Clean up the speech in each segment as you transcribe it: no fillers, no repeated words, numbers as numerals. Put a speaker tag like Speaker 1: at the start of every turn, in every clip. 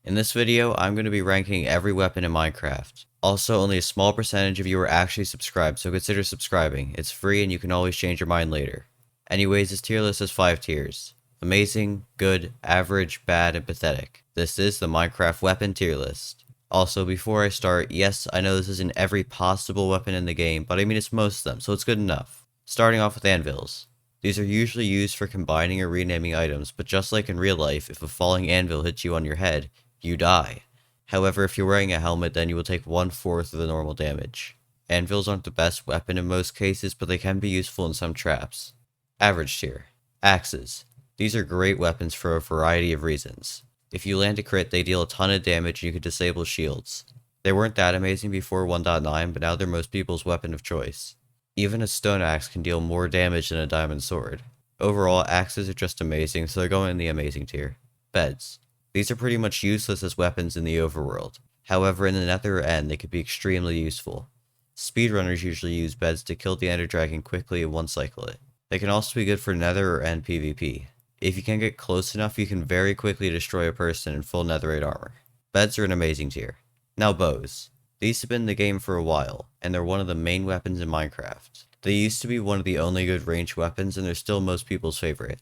Speaker 1: In this video, I'm going to be ranking every weapon in Minecraft. Also, only a small percentage of you are actually subscribed, so consider subscribing. It's free and you can always change your mind later. Anyways, this tier list has 5 tiers. Amazing, good, average, bad, and pathetic. This is the Minecraft weapon tier list. Also, before I start, yes, I know this isn't every possible weapon in the game, but I mean it's most of them, so it's good enough. Starting off with Anvils. These are usually used for combining or renaming items, but just like in real life, if a falling anvil hits you on your head, you die. However, if you're wearing a helmet, then you will take 1/4 of the normal damage. Anvils aren't the best weapon in most cases, but they can be useful in some traps. Average tier. Axes. These are great weapons for a variety of reasons. If you land a crit, they deal a ton of damage and you can disable shields. They weren't that amazing before 1.9, but now they're most people's weapon of choice. Even a stone axe can deal more damage than a diamond sword. Overall, axes are just amazing, so they're going in the amazing tier. Beds. These are pretty much useless as weapons in the overworld. However, in the nether or end, they could be extremely useful. Speedrunners usually use beds to kill the ender dragon quickly and one-cycle it. They can also be good for nether or end PvP. If you can get close enough, you can very quickly destroy a person in full netherite armor. Beds are an amazing tier. Now bows. These have been in the game for a while, and they're one of the main weapons in Minecraft. They used to be one of the only good ranged weapons, and they're still most people's favorite.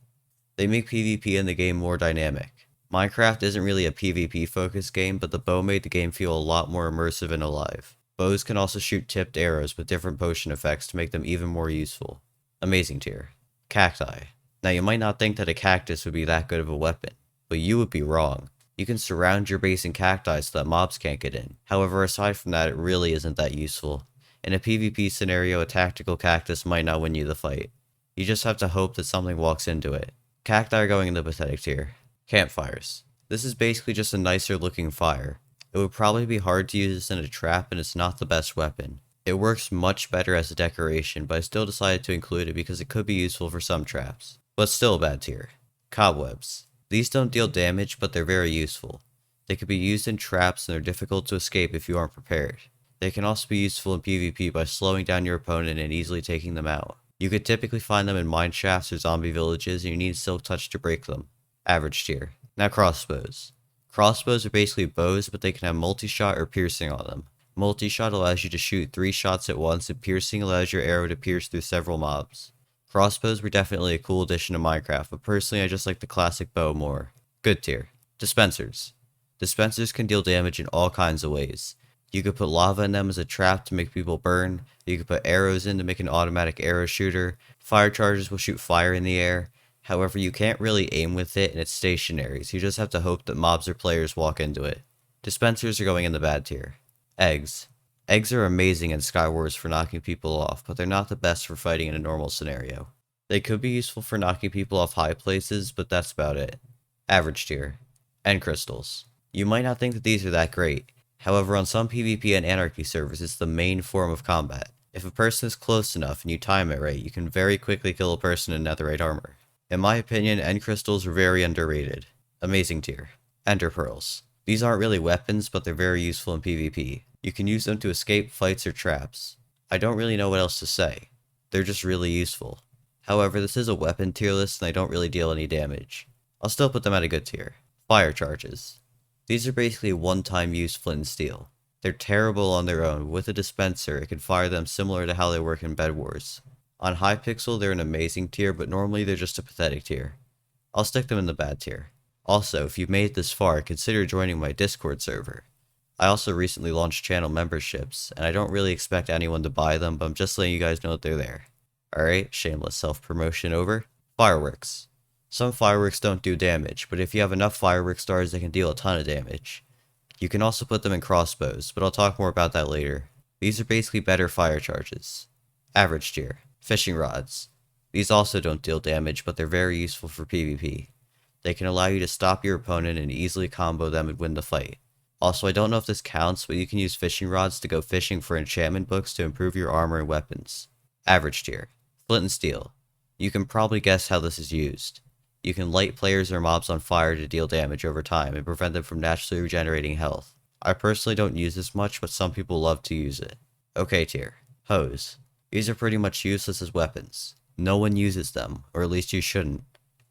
Speaker 1: They make PvP in the game more dynamic. Minecraft isn't really a PvP focused game, but the bow made the game feel a lot more immersive and alive. Bows can also shoot tipped arrows with different potion effects to make them even more useful. Amazing tier. Cacti. Now you might not think that a cactus would be that good of a weapon, but you would be wrong. You can surround your base in cacti so that mobs can't get in. However, aside from that, it really isn't that useful. In a PvP scenario, a tactical cactus might not win you the fight. You just have to hope that something walks into it. Cacti are going in the pathetic tier. Campfires. This is basically just a nicer looking fire. It would probably be hard to use this in a trap and it's not the best weapon. It works much better as a decoration, but I still decided to include it because it could be useful for some traps. But still a bad tier. Cobwebs. These don't deal damage, but they're very useful. They can be used in traps and they're difficult to escape if you aren't prepared. They can also be useful in PvP by slowing down your opponent and easily taking them out. You could typically find them in mine shafts or zombie villages and you need Silk Touch to break them. Average tier. Now crossbows. Crossbows are basically bows, but they can have multi-shot or piercing on them. Multi-shot allows you to shoot 3 shots at once, and piercing allows your arrow to pierce through several mobs. Crossbows were definitely a cool addition to Minecraft, but personally I just like the classic bow more. Good tier. Dispensers. Dispensers can deal damage in all kinds of ways. You could put lava in them as a trap to make people burn, you could put arrows in to make an automatic arrow shooter, fire charges will shoot fire in the air. However, you can't really aim with it and it's stationary, so you just have to hope that mobs or players walk into it. Dispensers are going in the bad tier. Eggs. Eggs are amazing in Skywars for knocking people off, but they're not the best for fighting in a normal scenario. They could be useful for knocking people off high places, but that's about it. Average tier. End crystals. You might not think that these are that great. However, on some PvP and Anarchy servers, it's the main form of combat. If a person is close enough and you time it right, you can very quickly kill a person in netherite armor. In my opinion, end crystals are very underrated. Amazing tier. Ender pearls. These aren't really weapons, but they're very useful in PvP. You can use them to escape fights or traps. I don't really know what else to say. They're just really useful. However, this is a weapon tier list and they don't really deal any damage. I'll still put them at a good tier. Fire charges. These are basically one-time use flint and steel. They're terrible on their own. With a dispenser, it can fire them similar to how they work in Bed Wars. On Hypixel, they're an amazing tier, but normally they're just a pathetic tier. I'll stick them in the bad tier. Also, if you've made it this far, consider joining my Discord server. I also recently launched channel memberships, and I don't really expect anyone to buy them, but I'm just letting you guys know that they're there. Alright, shameless self-promotion over. Fireworks. Some fireworks don't do damage, but if you have enough firework stars, they can deal a ton of damage. You can also put them in crossbows, but I'll talk more about that later. These are basically better fire charges. Average tier. Fishing rods. These also don't deal damage, but they're very useful for PvP. They can allow you to stop your opponent and easily combo them and win the fight. Also, I don't know if this counts, but you can use fishing rods to go fishing for enchantment books to improve your armor and weapons. Average tier. Flint and steel. You can probably guess how this is used. You can light players or mobs on fire to deal damage over time and prevent them from naturally regenerating health. I personally don't use this much, but some people love to use it. Okay tier. Hose. These are pretty much useless as weapons. No one uses them, or at least you shouldn't.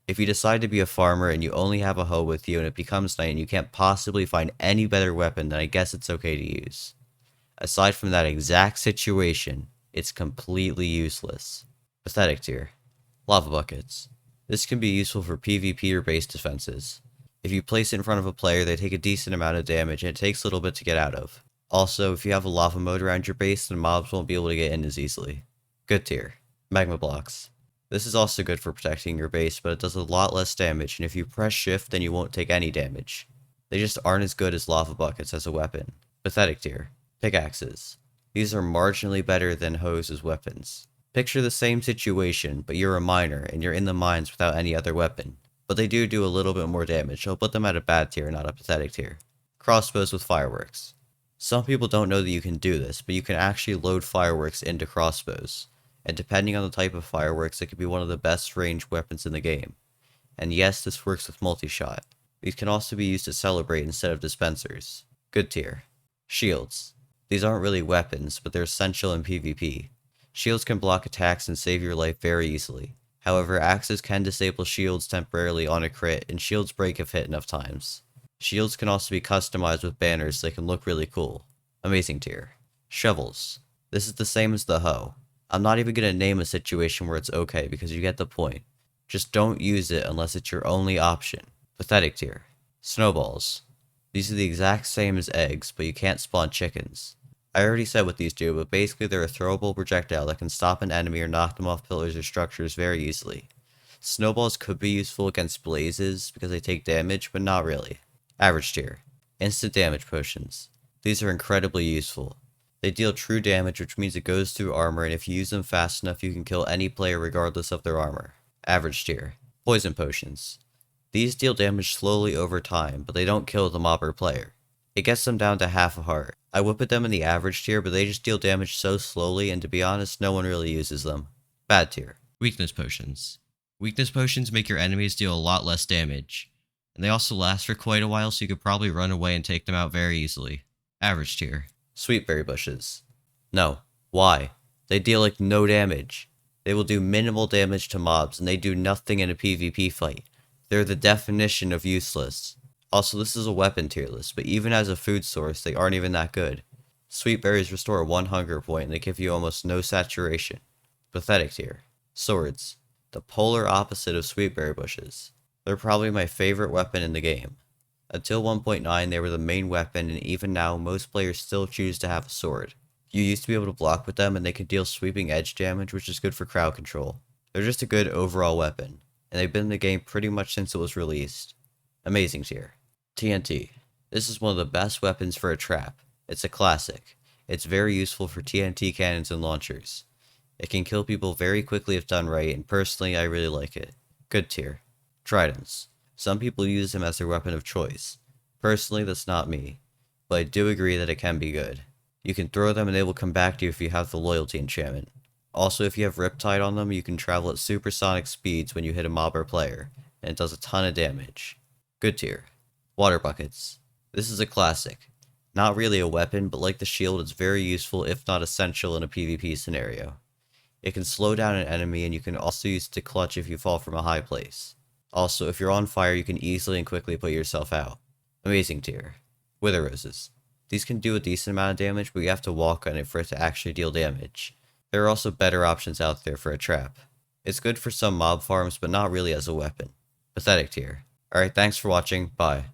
Speaker 1: If you decide to be a farmer and you only have a hoe with you and it becomes night and you can't possibly find any better weapon, then I guess it's okay to use. Aside from that exact situation, it's completely useless. Pathetic tier. Lava buckets. This can be useful for PvP or base defenses. If you place it in front of a player, they take a decent amount of damage and it takes a little bit to get out of. Also, if you have a lava moat around your base, then mobs won't be able to get in as easily. Good tier. Magma blocks. This is also good for protecting your base, but it does a lot less damage, and if you press shift, then you won't take any damage. They just aren't as good as lava buckets as a weapon. Pathetic tier. Pickaxes. These are marginally better than hoes as weapons. Picture the same situation, but you're a miner, and you're in the mines without any other weapon. But they do a little bit more damage, so I'll put them at a bad tier, not a pathetic tier. Crossbows with fireworks. Some people don't know that you can do this, but you can actually load fireworks into crossbows. And depending on the type of fireworks, it could be one of the best ranged weapons in the game. And yes, this works with multi-shot. These can also be used to celebrate instead of dispensers. Good tier. Shields. These aren't really weapons, but they're essential in PvP. Shields can block attacks and save your life very easily. However, axes can disable shields temporarily on a crit, and shields break if hit enough times. Shields can also be customized with banners so they can look really cool. Amazing tier. Shovels. This is the same as the hoe. I'm not even going to name a situation where it's okay because you get the point. Just don't use it unless it's your only option. Pathetic tier. Snowballs. These are the exact same as eggs, but you can't spawn chickens. I already said what these do, but basically they're a throwable projectile that can stop an enemy or knock them off pillars or structures very easily. Snowballs could be useful against blazes because they take damage, but not really. Average tier. Instant damage potions. These are incredibly useful. They deal true damage, which means it goes through armor, and if you use them fast enough, you can kill any player regardless of their armor. Average tier. Poison potions. These deal damage slowly over time, but they don't kill the mob or player. It gets them down to half a heart. I would put them in the average tier, but they just deal damage so slowly, and to be honest, no one really uses them. Bad tier. Weakness potions. Weakness potions make your enemies deal a lot less damage, and they also last for quite a while, so you could probably run away and take them out very easily. Average tier. Sweetberry bushes. No. Why? They deal like no damage. They will do minimal damage to mobs, and they do nothing in a PvP fight. They're the definition of useless. Also, this is a weapon tier list, but even as a food source, they aren't even that good. Sweetberries restore 1 hunger point, and they give you almost no saturation. Pathetic tier. Swords. The polar opposite of sweetberry bushes. They're probably my favorite weapon in the game. Until 1.9, they were the main weapon, and even now, most players still choose to have a sword. You used to be able to block with them, and they could deal sweeping edge damage, which is good for crowd control. They're just a good overall weapon, and they've been in the game pretty much since it was released. Amazing tier. TNT. This is one of the best weapons for a trap. It's a classic. It's very useful for TNT cannons and launchers. It can kill people very quickly if done right, and personally, I really like it. Good tier. Tridents. Some people use them as their weapon of choice. Personally, that's not me, but I do agree that it can be good. You can throw them and they will come back to you if you have the loyalty enchantment. Also, if you have Riptide on them, you can travel at supersonic speeds when you hit a mob or player, and it does a ton of damage. Good tier. Water buckets. This is a classic. Not really a weapon, but like the shield, it's very useful if not essential in a PvP scenario. It can slow down an enemy, and you can also use it to clutch if you fall from a high place. Also, if you're on fire, you can easily and quickly put yourself out. Amazing tier. Wither roses. These can do a decent amount of damage, but you have to walk on it for it to actually deal damage. There are also better options out there for a trap. It's good for some mob farms, but not really as a weapon. Pathetic tier. Alright, thanks for watching, bye.